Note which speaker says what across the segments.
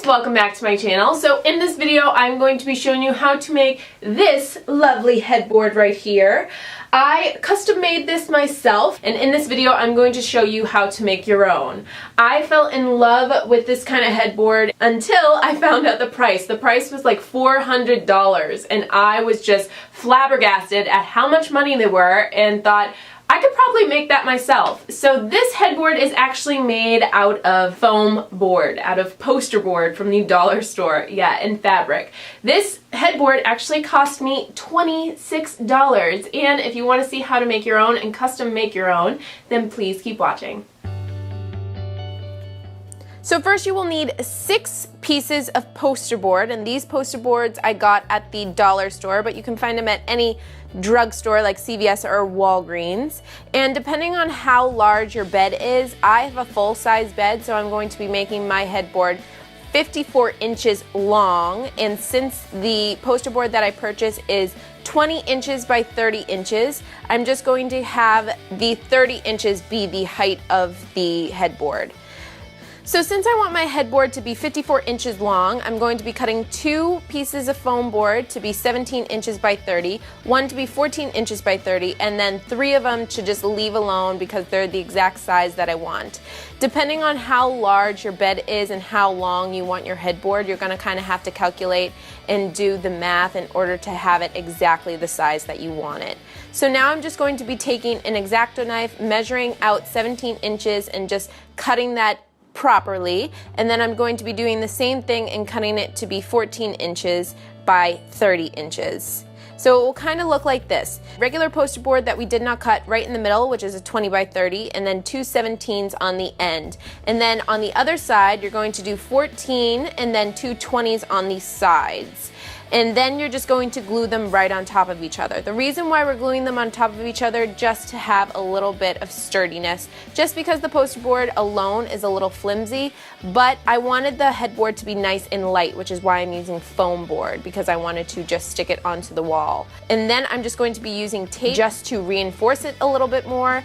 Speaker 1: welcome back to my channel. So in this video I'm going to be showing you how to make this lovely headboard right here. I custom made this myself, and in this video I'm going to show you how to make your own. I fell in love with this kind of headboard until I found out the price. The price was like $400 and I was just flabbergasted at how much money they were and thought, I could probably make that myself. So this headboard is actually made out of foam board, out of poster board from the dollar store, yeah, in fabric. This headboard actually cost me $26, and if you want to see how to make your own and custom make your own, then please keep watching. So first you will need 6 pieces of poster board, and these poster boards I got at the dollar store, but you can find them at any drugstore like CVS or Walgreens. And depending on how large your bed is, I have a full-size bed, so I'm going to be making my headboard 54 inches long, and since the poster board that I purchased is 20 inches by 30 inches, I'm just going to have the 30 inches be the height of the headboard. So since I want my headboard to be 54 inches long, I'm going to be cutting 2 pieces of foam board to be 17 inches by 30, 1 to be 14 inches by 30, and then 3 of them to just leave alone because they're the exact size that I want. Depending on how large your bed is and how long you want your headboard, you're going to kind of have to calculate and do the math in order to have it exactly the size that you want it. So now I'm just going to be taking an X-Acto knife, measuring out 17 inches and just cutting that properly, and then I'm going to be doing the same thing and cutting it to be 14 inches by 30 inches. So it will kind of look like this. Regular poster board that we did not cut right in the middle, which is a 20 by 30, and then 2 17s on the end. And then on the other side, you're going to do 14 and then 2 20s on the sides. And then you're just going to glue them right on top of each other. The reason why we're gluing them on top of each other, just to have a little bit of sturdiness, just because the poster board alone is a little flimsy, but I wanted the headboard to be nice and light, which is why I'm using foam board, because I wanted to just stick it onto the wall. And then I'm just going to be using tape just to reinforce it a little bit more.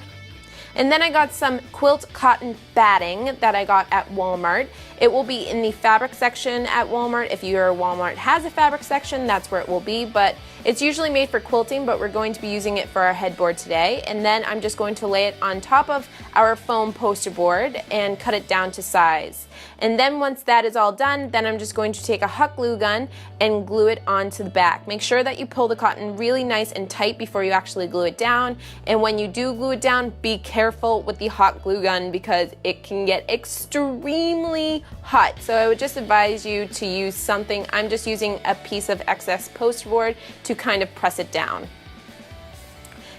Speaker 1: And then I got some quilt cotton batting that I got at Walmart. It will be in the fabric section at Walmart. If your Walmart has a fabric section, that's where it will be, but it's usually made for quilting, but we're going to be using it for our headboard today. And then I'm just going to lay it on top of our foam poster board and cut it down to size. And then once that is all done, then I'm just going to take a hot glue gun and glue it onto the back. Make sure that you pull the cotton really nice and tight before you actually glue it down. And when you do glue it down, be careful with the hot glue gun because it can get extremely hot. So I would just advise you to use something. I'm just using a piece of excess poster board to kind of press it down.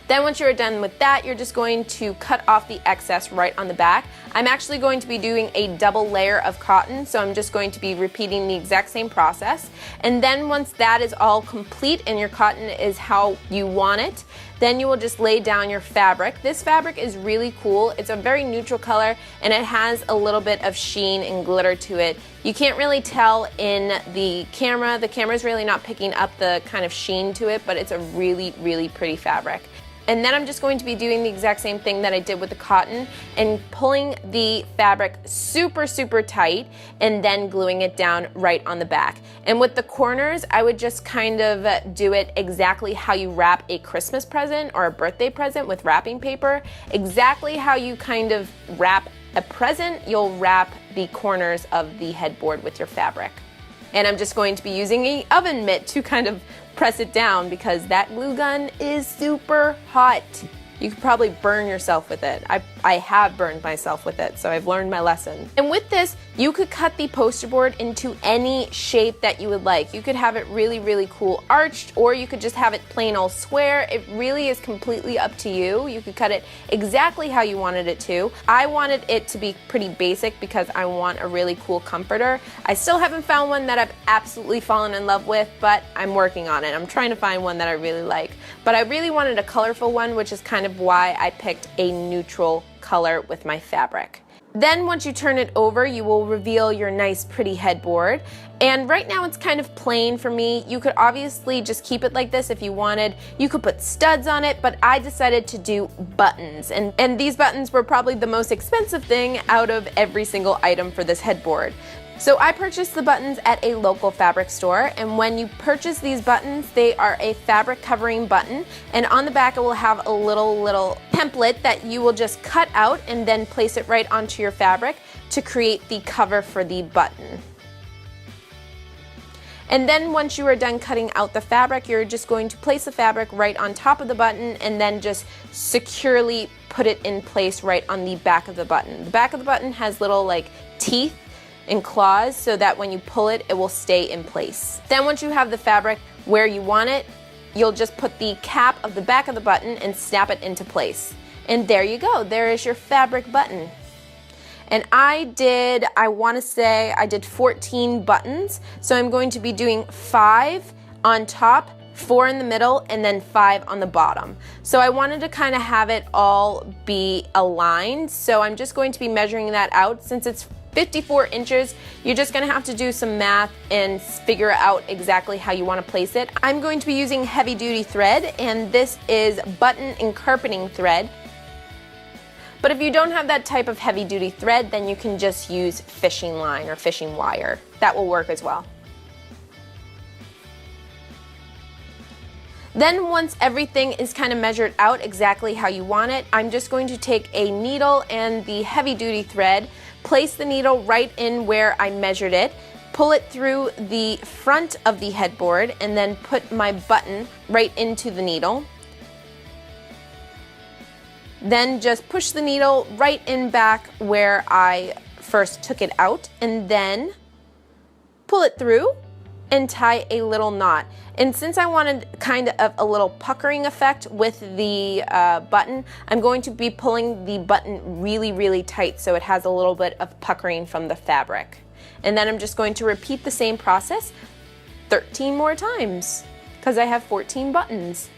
Speaker 1: Then once you're done with that, you're just going to cut off the excess right on the back. I'm actually going to be doing a double layer of cotton, so I'm just going to be repeating the exact same process. And then once that is all complete and your cotton is how you want it, then you will just lay down your fabric. This fabric is really cool. It's a very neutral color and it has a little bit of sheen and glitter to it. You can't really tell in the camera. The camera's really not picking up the kind of sheen to it, but it's a really, really pretty fabric. And then I'm just going to be doing the exact same thing that I did with the cotton and pulling the fabric super, super tight and then gluing it down right on the back. And with the corners, I would just kind of do it exactly how you wrap a Christmas present or a birthday present with wrapping paper. Exactly how you kind of wrap a present, you'll wrap the corners of the headboard with your fabric. And I'm just going to be using an oven mitt to kind of press it down because that glue gun is super hot. You could probably burn yourself with it. I have burned myself with it, so I've learned my lesson. And with this, you could cut the poster board into any shape that you would like. You could have it really, really cool arched, or you could just have it plain old square. It really is completely up to you. You could cut it exactly how you wanted it to. I wanted it to be pretty basic because I want a really cool comforter. I still haven't found one that I've absolutely fallen in love with, but I'm working on it. I'm trying to find one that I really like. But I really wanted a colorful one, which is kind of why I picked a neutral color with my fabric. Then once you turn it over, you will reveal your nice pretty headboard. And right now it's kind of plain for me. You could obviously just keep it like this if you wanted. You could put studs on it, but I decided to do buttons. And these buttons were probably the most expensive thing out of every single item for this headboard. So I purchased the buttons at a local fabric store, and when you purchase these buttons, they are a fabric covering button, and on the back it will have a little template that you will just cut out and then place it right onto your fabric to create the cover for the button. And then once you are done cutting out the fabric, you're just going to place the fabric right on top of the button and then just securely put it in place right on the back of the button. The back of the button has little like teeth and claws so that when you pull it, it will stay in place. Then once you have the fabric where you want it, you'll just put the cap of the back of the button and snap it into place. And there you go, there is your fabric button. And I want to say I did 14 buttons, so I'm going to be doing 5 on top, 4 in the middle, and then 5 on the bottom. So I wanted to kind of have it all be aligned, so I'm just going to be measuring that out. Since it's 54 inches, you're just going to have to do some math and figure out exactly how you want to place it. I'm going to be using heavy duty thread, and this is button and carpeting thread. But if you don't have that type of heavy duty thread, then you can just use fishing line or fishing wire. That will work as well. Then once everything is kind of measured out exactly how you want it, I'm just going to take a needle and the heavy duty thread, place the needle right in where I measured it, pull it through the front of the headboard, and then put my button right into the needle. Then just push the needle right in back where I first took it out, and then pull it through and tie a little knot. And since I wanted kind of a little puckering effect with the button, I'm going to be pulling the button really tight so it has a little bit of puckering from the fabric. And then I'm just going to repeat the same process 13 more times because I have 14 buttons.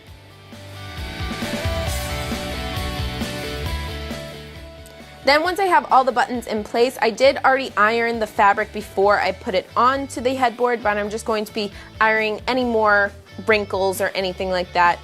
Speaker 1: Then once I have all the buttons in place, I did already iron the fabric before I put it onto the headboard, but I'm just going to be ironing any more wrinkles or anything like that.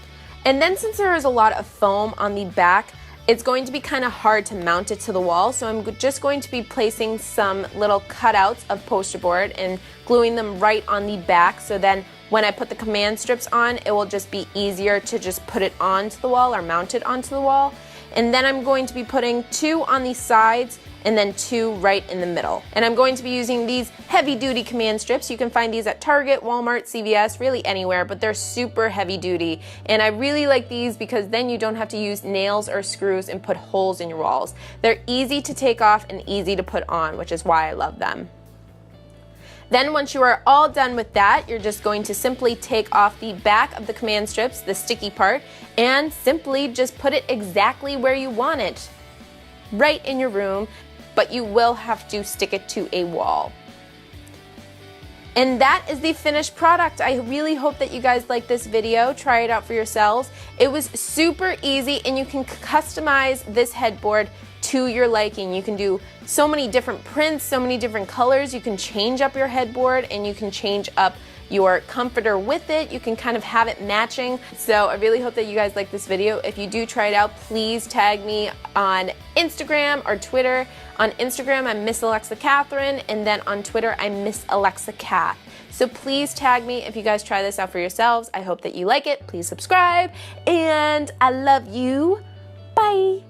Speaker 1: And then since there is a lot of foam on the back, it's going to be kind of hard to mount it to the wall, so I'm just going to be placing some little cutouts of poster board and gluing them right on the back, so then when I put the command strips on, it will just be easier to just put it onto the wall or mount it onto the wall. And then I'm going to be putting 2 on the sides and then 2 right in the middle. And I'm going to be using these heavy duty command strips. You can find these at Target, Walmart, CVS, really anywhere, but they're super heavy duty. And I really like these because then you don't have to use nails or screws and put holes in your walls. They're easy to take off and easy to put on, which is why I love them. Then once you are all done with that, you're just going to simply take off the back of the command strips, the sticky part, and simply just put it exactly where you want it, right in your room, but you will have to stick it to a wall. And that is the finished product. I really hope that you guys like this video. Try it out for yourselves. It was super easy, and you can customize this headboard to your liking. You can do so many different prints, so many different colors. You can change up your headboard and you can change up your comforter with it. You can kind of have it matching. So I really hope that you guys like this video. If you do try it out, please tag me on Instagram or Twitter. On Instagram, I'm Miss Alexa Catherine, and then on Twitter, I'm Miss Alexa Cat. So please tag me if you guys try this out for yourselves. I hope that you like it. Please subscribe, and I love you. Bye.